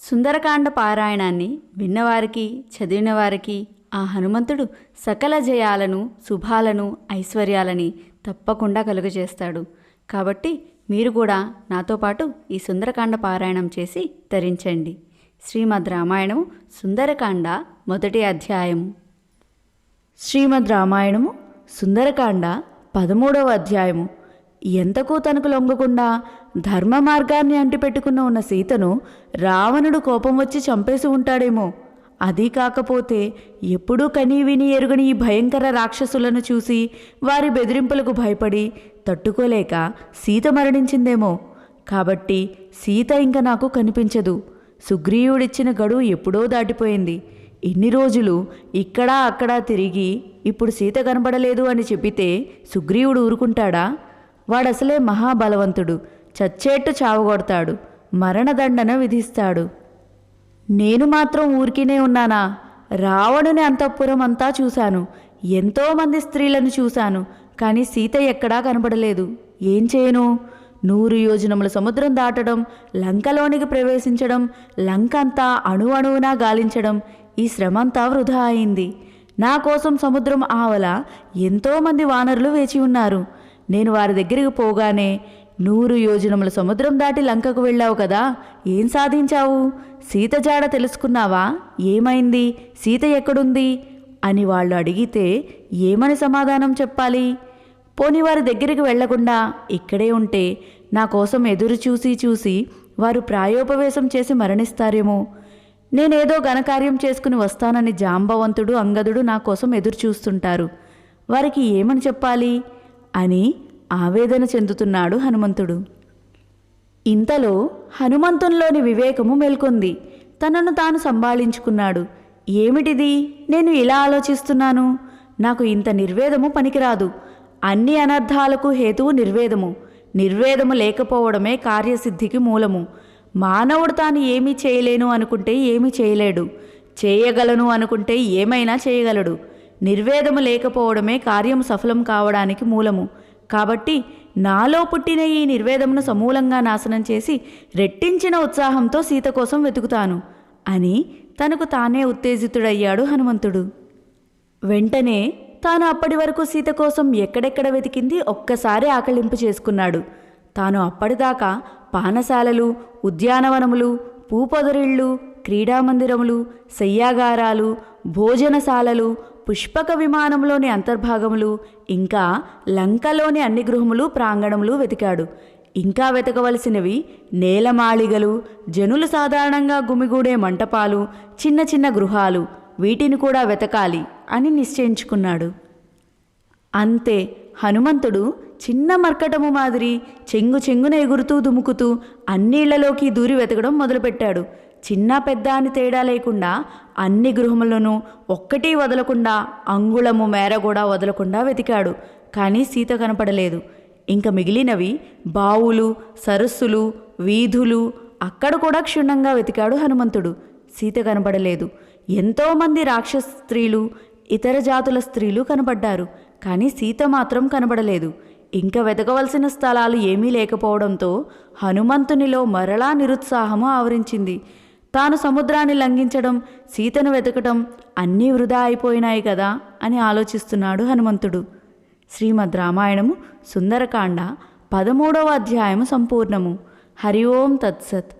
సుందరకాండ పారాయణాన్ని విన్నవారికి చదివిన వారికి ఆ హనుమంతుడు సకల జయాలను శుభాలను ఐశ్వర్యాలని తప్పకుండా కలుగజేస్తాడు. కాబట్టి మీరు కూడా నాతో పాటు ఈ సుందరకాండ పారాయణం చేసి తరించండి. శ్రీమద్ రామాయణము సుందరకాండ మొదటి అధ్యాయము. శ్రీమద్ రామాయణము సుందరకాండ 13వ అధ్యాయము. ఎంతకు తనకు లొంగకుండా ధర్మ మార్గాన్ని అంటిపెట్టుకున్న ఉన్న సీతను రావణుడు కోపం వచ్చి చంపేసి ఉంటాడేమో. అదీ కాకపోతే ఎప్పుడూ కనీ విని ఎరుగని ఈ భయంకర రాక్షసులను చూసి వారి బెదిరింపులకు భయపడి తట్టుకోలేక సీత మరణించిందేమో. కాబట్టి సీత ఇంక నాకు కనిపించదు. సుగ్రీవుడిచ్చిన గడువు ఎప్పుడో దాటిపోయింది. ఇన్ని రోజులు ఇక్కడా అక్కడా తిరిగి ఇప్పుడు సీత కనబడలేదు అని చెప్పితే సుగ్రీవుడు ఊరుకుంటాడా? వాడసలే మహాబలవంతుడు. చచ్చేట్టు చావగొడతాడు, మరణదండన విధిస్తాడు. నేను మాత్రం ఊరికినే ఉన్నానా? రావణుని అంతఃపురం అంతా చూశాను, ఎంతోమంది స్త్రీలను చూశాను, కానీ సీత ఎక్కడా కనబడలేదు. ఏం చేయను? 100 యోజనముల సముద్రం దాటడం, లంకలోనికి ప్రవేశించడం, లంకంతా అణువణువునా గాలించడం, ఈ శ్రమంతా వృధా అయింది. నా కోసం సముద్రం ఆవల ఎంతోమంది వానరులు వేచి ఉన్నారు. నేను వారి దగ్గరికి పోగానే 100 యోజనముల సముద్రం దాటి లంకకు వెళ్ళావు కదా, ఏం సాధించావు? సీత జాడ తెలుసుకున్నావా? ఏమైంది? సీత ఎక్కడుంది అని వాళ్ళు అడిగితే ఏమని సమాధానం చెప్పాలి? పోని వారి దగ్గరికి వెళ్లకుండా ఇక్కడే ఉంటే నా కోసం ఎదురు చూసి చూసి వారు ప్రాయోపవేశం చేసి మరణిస్తారేమో. నేనేదో ఘనకార్యం చేసుకుని వస్తానని జాంబవంతుడు అంగదుడు నా కోసం ఎదురు చూస్తుంటారు. వారికి ఏమని చెప్పాలి అని ఆవేదన చెందుతున్నాడు హనుమంతుడు. ఇంతలో హనుమంతునిలోని వివేకము మేల్కొంది. తనను తాను సంభాళించుకున్నాడు. ఏమిటిది? నేను ఇలా ఆలోచిస్తున్నాను. నాకు ఇంత నిర్వేదము పనికిరాదు. అన్ని అనర్థాలకు హేతువు నిర్వేదము. నిర్వేదము లేకపోవడమే కార్యసిద్ధికి మూలము. మానవుడు తాను ఏమీ చేయలేను అనుకుంటే ఏమీ చేయలేడు, చేయగలను అనుకుంటే ఏమైనా చేయగలడు. నిర్వేదము లేకపోవడమే కార్యము సఫలం కావడానికి మూలము. కాబట్టి నాలో పుట్టిన ఈ నిర్వేదమును సమూలంగా నాశనం చేసి రెట్టించిన ఉత్సాహంతో సీత కోసం వెతుకుతాను అని తనకు తానే ఉత్తేజితుడయ్యాడు హనుమంతుడు. వెంటనే తాను అప్పటి వరకు సీత కోసం ఎక్కడెక్కడ వెతికింది ఒక్కసారి ఆకలింపు చేసుకున్నాడు. తాను అప్పటిదాకా పానశాలలు, ఉద్యానవనములు, పూపొదరిళ్ళు, క్రీడామందిరములు, శయ్యాగారాలు, భోజనశాలలు, పుష్పక విమానంలోని అంతర్భాగములు, ఇంకా లంకలోని అన్ని గృహములు, ప్రాంగణములు వెతికాడు. ఇంకా వెతకవలసినవి నేలమాళిగలు, జనులు సాధారణంగా గుమిగూడే మంటపాలు, చిన్న చిన్న గృహాలు, వీటిని కూడా వెతకాలి అని నిశ్చయించుకున్నాడు. అంతే, హనుమంతుడు చిన్న మర్కటము మాదిరి చెంగు చెంగున ఎగురుతూ దుముకుతూ అన్నిళ్లలోకి దూరి వెతకడం మొదలుపెట్టాడు. చిన్న పెద్ద అని తేడా లేకుండా అన్ని గృహములను ఒక్కటి వదలకుండా, అంగుళము మేర కూడా వదలకుండా వెతికాడు. కానీ సీత కనపడలేదు. ఇంక మిగిలినవి బావులు, సరస్సులు, వీధులు, అక్కడ కూడా క్షుణ్ణంగా వెతికాడు హనుమంతుడు. సీత కనపడలేదు. ఎంతోమంది రాక్షస స్త్రీలు, ఇతర జాతుల స్త్రీలు కనబడ్డారు. కానీ సీత మాత్రం కనబడలేదు. ఇంకా వెతకవలసిన స్థలాలు ఏమీ లేకపోవడంతో హనుమంతునిలో మరలా నిరుత్సాహము ఆవరించింది. తాను సముద్రాన్ని లంఘించడం, సీతను వెతకటం అన్నీ వృధా అయిపోయినాయి కదా అని ఆలోచిస్తున్నాడు హనుమంతుడు. శ్రీమద్ రామాయణము సుందరకాండ 13వ అధ్యాయము సంపూర్ణము. హరి ఓం తత్సత్.